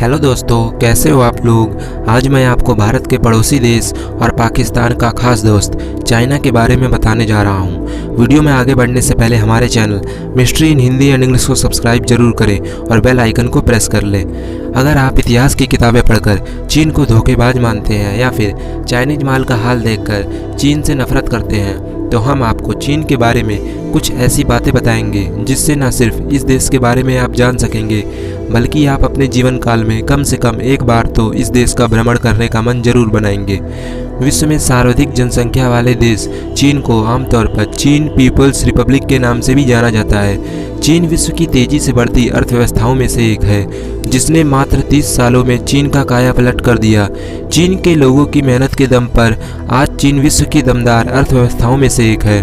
Hello दोस्तों, कैसे हो आप लोग। आज मैं आपको भारत के पड़ोसी देश और पाकिस्तान का खास दोस्त चाइना के बारे में बताने जा रहा हूँ। वीडियो में आगे बढ़ने से पहले हमारे channel mystery in Hindi and English को सब्सक्राइब जरूर करें और बेल आइकन को प्रेस कर लें। अगर आप इतिहास की किताबें पढ़कर चीन को धोखेबाज मानते हैं या फिर चाइनीज माल का हाल देखकर चीन से नफरत करते हैं तो हम आपको चीन के बारे में कुछ ऐसी बातें बताएंगे जिससे न सिर्फ इस देश के बारे में आप जान सकेंगे बल्कि आप अपने जीवन काल में कम से कम एक बार तो इस देश का भ्रमण करने का मन जरूर बनाएंगे। विश्व में सर्वाधिक जनसंख्या वाले देश चीन को आमतौर पर चीन पीपल्स रिपब्लिक के नाम से भी जाना जाता है। चीन विश्व की तेजी से बढ़ती अर्थव्यवस्थाओं में से एक है जिसने मात्र 30 सालों में चीन का कायापलट कर दिया। चीन के लोगों की मेहनत के दम पर आज चीन विश्व की दमदार अर्थव्यवस्थाओं में से एक है।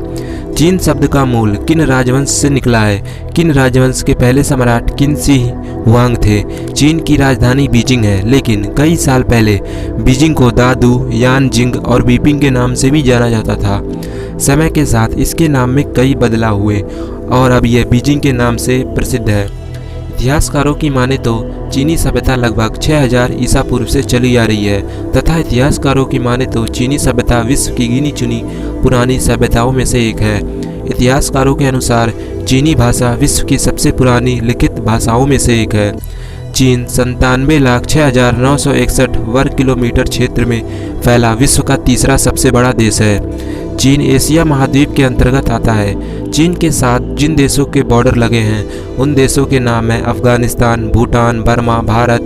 चीन शब्द का मूल किन राजवंश से निकला है। किन राजवंश के पहले सम्राट किन शी हुआंग थे। चीन की राजधानी बीजिंग है, लेकिन कई साल पहले बीजिंग को दादू, यानजिंग और बीपिंग के नाम से भी जाना जाता था। समय के साथ इसके नाम में कई बदलाव हुए और अब यह बीजिंग के नाम से प्रसिद्ध है। इतिहासकारों की माने तो चीनी सभ्यता लगभग 6000 ईसा पूर्व से चली आ रही है तथा इतिहासकारों की माने तो चीनी सभ्यता विश्व की गिनी चुनी पुरानी सभ्यताओं में से एक है। इतिहासकारों के अनुसार चीनी भाषा विश्व की सबसे पुरानी लिखित भाषाओं में से एक है। चीन 97,06,961 वर्ग किलोमीटर क्षेत्र में फैला विश्व का तीसरा सबसे बड़ा देश है। चीन एशिया महाद्वीप के अंतर्गत आता है। चीन के साथ जिन देशों के बॉर्डर लगे हैं उन देशों के नाम हैं अफगानिस्तान, भूटान, बर्मा, भारत,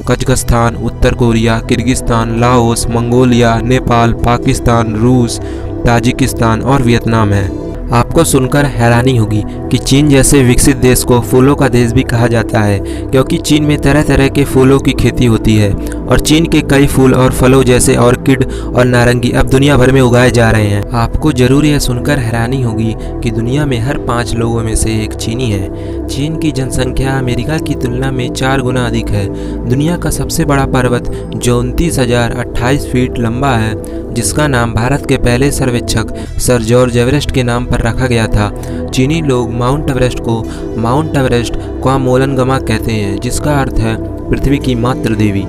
कजाकिस्तान, उत्तर Korea, Kyrgyzstan, Laos, Mongolia, Nepal, Pakistan, रूस, ताजिकिस्तान और वियतनाम है। आपको सुनकर हैरानी होगी कि चीन जैसे विकसित देश को फूलों का देश भी कहा जाता है क्योंकि चीन में तरह तरह के फूलों की खेती होती है और चीन के कई फूल और फलों जैसे ऑर्किड और नारंगी अब दुनिया भर में उगाए जा रहे हैं। आपको जरूर यह सुनकर हैरानी होगी कि दुनिया में हर 5 लोगों में से एक चीनी है। चीन की जनसंख्या अमेरिका की तुलना में 4 गुना अधिक है। दुनिया का सबसे बड़ा पर्वत जो 29,028 फीट लंबा है, जिसका नाम भारत के पहले सर्वेक्षक सर जॉर्ज एवरेस्ट के नाम पर रखा गया था। चीनी लोग माउंट एवरेस्ट को माउंट एवरेस्ट क्वामोलनगमा कहते हैं, जिसका अर्थ है पृथ्वी की मातृ देवी।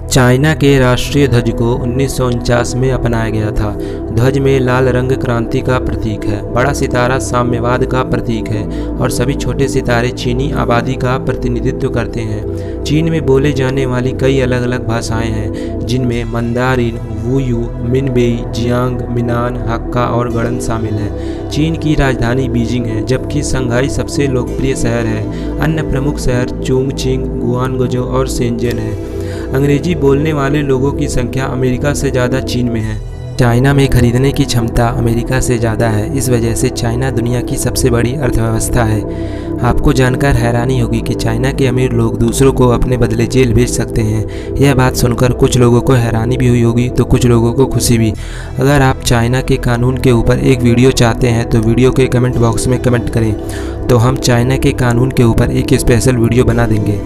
चाइना के राष्ट्रीय ध्वज को 1949 में अपनाया गया था। ध्वज में लाल रंग क्रांति का प्रतीक है, बड़ा सितारा साम्यवाद का प्रतीक है और सभी छोटे सितारे चीनी आबादी का प्रतिनिधित्व करते हैं। चीन में बोले जाने वाली कई अलग अलग भाषाएं हैं जिनमें मंदारिन, वुयू, मिनबेई, जियांग, मिनान, हक्का और गड़न शामिल हैं। चीन की राजधानी बीजिंग है जबकि शंघाई सबसे लोकप्रिय शहर है। अन्य प्रमुख शहर चोंगचिंग, गुआनगझो और शेंजन है। अंग्रेजी बोलने वाले लोगों की संख्या अमेरिका से ज़्यादा चीन में है। चाइना में खरीदने की क्षमता अमेरिका से ज़्यादा है। इस वजह से चाइना दुनिया की सबसे बड़ी अर्थव्यवस्था है। आपको जानकर हैरानी होगी कि चाइना के अमीर लोग दूसरों को अपने बदले जेल भेज सकते हैं। यह बात सुनकर कुछ लोगों को हैरानी भी हुई होगी तो कुछ लोगों को खुशी भी। अगर आप चाइना के कानून के ऊपर एक वीडियो चाहते हैं तो वीडियो के कमेंट बॉक्स में कमेंट करें, तो हम चाइना के कानून के ऊपर एक स्पेशल वीडियो बना देंगे।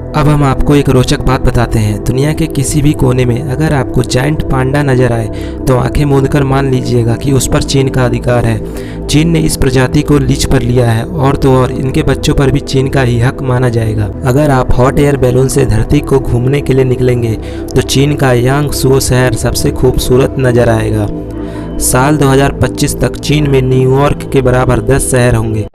अब हम आपको एक रोचक बात बताते हैं। दुनिया के किसी भी कोने में अगर आपको जायंट पांडा नजर आए तो आंखें मूंदकर मान लीजिएगा कि उस पर चीन का अधिकार है। चीन ने इस प्रजाति को लीज पर लिया है और तो और इनके बच्चों पर भी चीन का ही हक माना जाएगा। अगर आप हॉट एयर बैलून से धरती को घूमने के लिए निकलेंगे तो चीन का यांगसू शहर सबसे खूबसूरत नजर आएगा। साल 2025 तक चीन में न्यूयॉर्क के बराबर 10 शहर होंगे।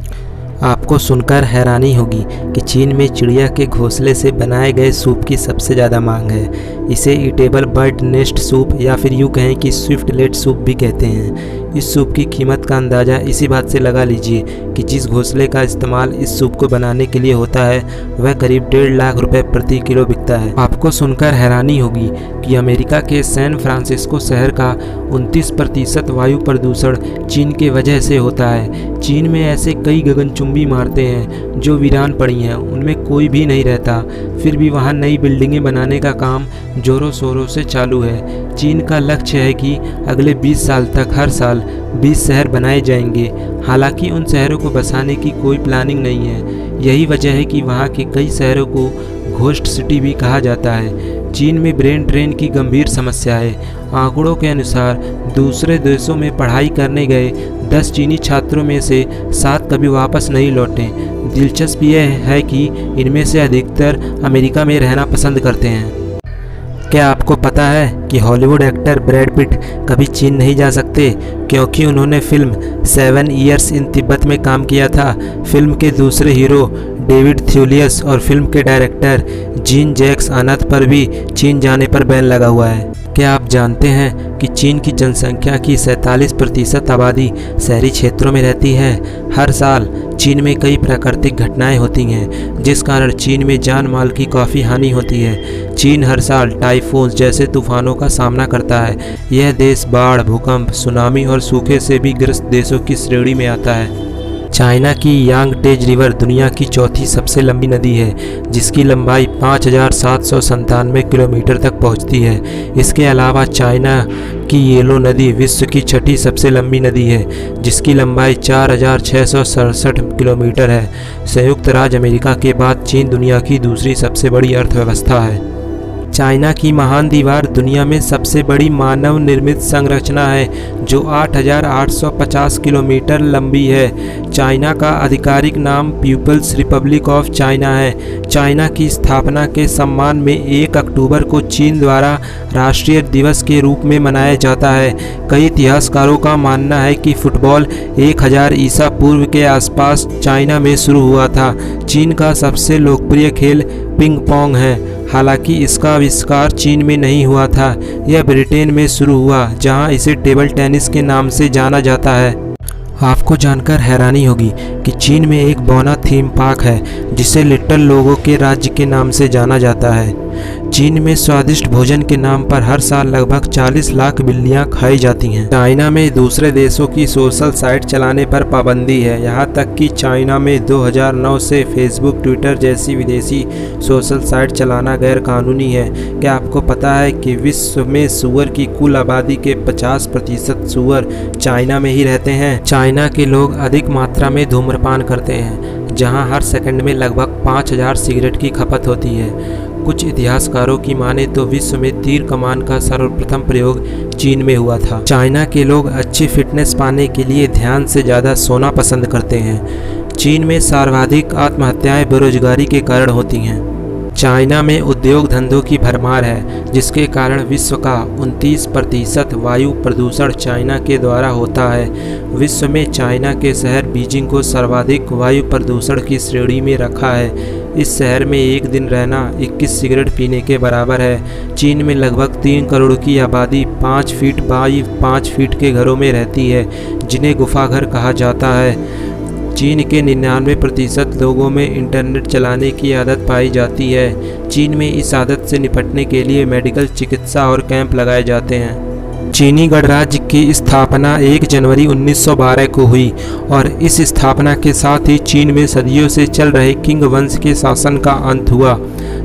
आपको सुनकर हैरानी होगी कि चीन में चिड़िया के घोंसले से बनाए गए सूप की सबसे ज़्यादा मांग है। इसे ईटेबल बर्ड नेस्ट सूप या फिर यूँ कहें कि स्विफ्टलेट सूप भी कहते हैं। इस सूप की कीमत का अंदाज़ा इसी बात से लगा लीजिए कि जिस घोंसले का इस्तेमाल इस सूप को बनाने के लिए होता है वह करीब 1.5 लाख रुपए प्रति किलो बिकता है। आपको सुनकर हैरानी होगी कि अमेरिका के सैन फ्रांसिस्को शहर का 29% वायु प्रदूषण चीन के वजह से होता है। चीन में ऐसे कई गगनचुंबी इमारतें हैं जो वीरान पड़ी हैं, उनमें कोई भी नहीं रहता, फिर भी वहाँ नई बिल्डिंगें बनाने का काम जोरों शोरों से चालू है। चीन का लक्ष्य है कि अगले 20 साल तक हर साल 20 शहर बनाए जाएंगे। हालांकि उन शहरों को बसाने की कोई प्लानिंग नहीं है। यही वजह है कि वहाँ के कई शहरों को घोस्ट सिटी भी कहा जाता है। चीन में ब्रेन ड्रेन की गंभीर समस्या है। आंकड़ों के अनुसार दूसरे देशों में पढ़ाई करने गए 10 चीनी छात्रों में से 7 कभी वापस नहीं लौटे। दिलचस्प यह है कि इनमें से अधिकतर अमेरिका में रहना पसंद करते हैं। क्या आपको पता है कि हॉलीवुड एक्टर ब्रैड पिट कभी चीन नहीं जा सकते क्योंकि उन्होंने फिल्म 7 ईयर्स इन तिब्बत में काम किया था। फिल्म के दूसरे हीरो डेविड थ्यूलियस और फिल्म के डायरेक्टर जीन जैक्स अनत पर भी चीन जाने पर बैन लगा हुआ है। क्या आप जानते हैं कि चीन की जनसंख्या की 47% आबादी शहरी क्षेत्रों में रहती है। हर साल चीन में कई प्राकृतिक घटनाएं होती हैं जिस कारण चीन में जान माल की काफ़ी हानि होती है। चीन हर साल टाइफून जैसे तूफानों का सामना करता है। यह देश बाढ़, भूकंप, सुनामी और सूखे से भी ग्रस्त देशों की श्रेणी में आता है। चाइना की यांगटेज रिवर दुनिया की चौथी सबसे लंबी नदी है जिसकी लंबाई 5797 किलोमीटर तक पहुंचती है। इसके अलावा चाइना की येलो नदी विश्व की छठी सबसे लंबी नदी है जिसकी लंबाई 4667 किलोमीटर है। संयुक्त राज्य अमेरिका के बाद चीन दुनिया की दूसरी सबसे बड़ी अर्थव्यवस्था है। चाइना की महान दीवार दुनिया में सबसे बड़ी मानव निर्मित संरचना है जो 8850 किलोमीटर लंबी है। चाइना का आधिकारिक नाम पीपल्स रिपब्लिक ऑफ चाइना है। चाइना की स्थापना के सम्मान में 1 अक्टूबर को चीन द्वारा राष्ट्रीय दिवस के रूप में मनाया जाता है। कई इतिहासकारों का मानना है कि फुटबॉल 1000 ईसा पूर्व के आसपास चाइना में शुरू हुआ था। चीन का सबसे लोकप्रिय खेल पिंग पोंग है। हालांकि इसका आविष्कार चीन में नहीं हुआ था, यह ब्रिटेन में शुरू हुआ जहां इसे टेबल टेनिस के नाम से जाना जाता है। आपको जानकर हैरानी होगी कि चीन में एक बौना थीम पार्क है जिसे लिटिल लोगों के राज्य के नाम से जाना जाता है। चीन में स्वादिष्ट भोजन के नाम पर हर साल लगभग 40 लाख बिल्लियां खाई जाती हैं। चाइना में दूसरे देशों की सोशल साइट चलाने पर पाबंदी है। यहां तक कि चाइना में 2009 से फेसबुक, ट्विटर जैसी विदेशी सोशल साइट चलाना गैर कानूनी है। क्या आपको पता है कि विश्व में सूअर की कुल आबादी के 50% सूअर चाइना में ही रहते हैं। चाइना के लोग अधिक मात्रा में धूम्रपान करते हैं जहां हर सेकंड में लगभग 5000 सिगरेट की खपत होती है। कुछ इतिहासकारों की माने तो विश्व में तीर कमान का सर्वप्रथम प्रयोग चीन में हुआ था। चाइना के लोग अच्छी फिटनेस पाने के लिए ध्यान से ज़्यादा सोना पसंद करते हैं। चीन में सर्वाधिक आत्महत्याएं बेरोजगारी के कारण होती हैं। चाइना में उद्योग धंधों की भरमार है जिसके कारण विश्व का 29% वायु प्रदूषण चाइना के द्वारा होता है। विश्व में चाइना के शहर बीजिंग को सर्वाधिक वायु प्रदूषण की श्रेणी में रखा है। इस शहर में एक दिन रहना 21 सिगरेट पीने के बराबर है। चीन में लगभग 3 करोड़ की आबादी 5 फीट बाई 5 फीट के घरों में रहती है जिन्हें गुफा घर कहा जाता है। चीन के 99% लोगों में इंटरनेट चलाने की आदत पाई जाती है। चीन में इस आदत से निपटने के लिए मेडिकल चिकित्सा और कैंप लगाए जाते हैं। चीनी गणराज्य की स्थापना 1 जनवरी 1912 को हुई और इस स्थापना के साथ ही चीन में सदियों से चल रहे किंग वंश के शासन का अंत हुआ।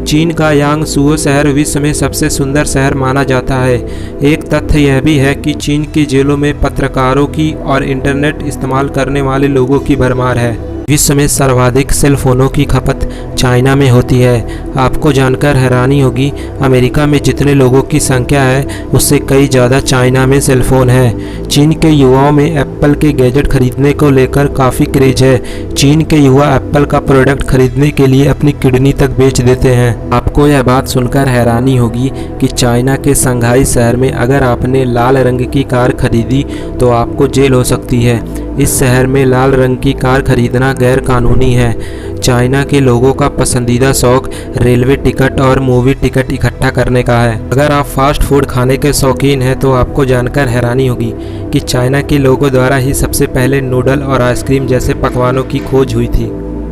चीन का यांगसू शहर विश्व में सबसे सुंदर शहर माना जाता है। एक तथ्य यह भी है कि चीन की जेलों में पत्रकारों की और इंटरनेट इस्तेमाल करने वाले लोगों की भरमार है। विश्व में सर्वाधिक सेल फोनों की खपत चाइना में होती है। आपको जानकर हैरानी होगी, अमेरिका में जितने लोगों की संख्या है उससे कई ज़्यादा चाइना में सेल फोन है। चीन के युवाओं में एप्पल के गैजेट खरीदने को लेकर काफ़ी क्रेज है। चीन के युवा एप्पल का प्रोडक्ट खरीदने के लिए अपनी किडनी तक बेच देते हैं। आपको यह बात सुनकर हैरानी होगी कि चाइना के शंघाई शहर में अगर आपने लाल रंग की कार खरीदी तो आपको जेल हो सकती है। इस शहर में लाल रंग की कार खरीदना गैर कानूनी है। चाइना के लोगों का पसंदीदा शौक रेलवे टिकट और मूवी टिकट इकट्ठा करने का है। अगर आप फास्ट फूड खाने के शौकीन हैं तो आपको जानकर हैरानी होगी कि चाइना के लोगों द्वारा ही सबसे पहले नूडल और आइसक्रीम जैसे पकवानों की खोज हुई थी।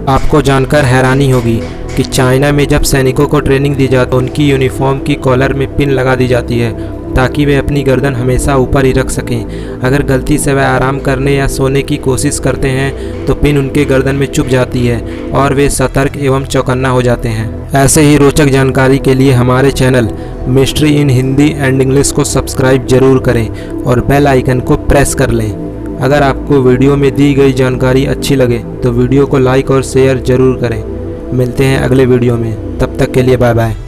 आपको जानकर हैरानी होगी कि चाइना में जब सैनिकों को ट्रेनिंग दी जाती है तो उनकी यूनिफॉर्म की कॉलर में पिन लगा दी जाती है ताकि वे अपनी गर्दन हमेशा ऊपर ही रख सकें। अगर गलती से वह आराम करने या सोने की कोशिश करते हैं तो पिन उनके गर्दन में चुभ जाती है और वे सतर्क एवं चौकन्ना हो जाते हैं। ऐसे ही रोचक जानकारी के लिए हमारे channel mystery in Hindi and English को सब्सक्राइब जरूर करें और बेल आइकन को प्रेस कर लें। अगर आपको वीडियो में दी गई जानकारी अच्छी लगे तो वीडियो को लाइक और शेयर जरूर करें। मिलते हैं अगले वीडियो में। तब तक के लिए बाय बाय।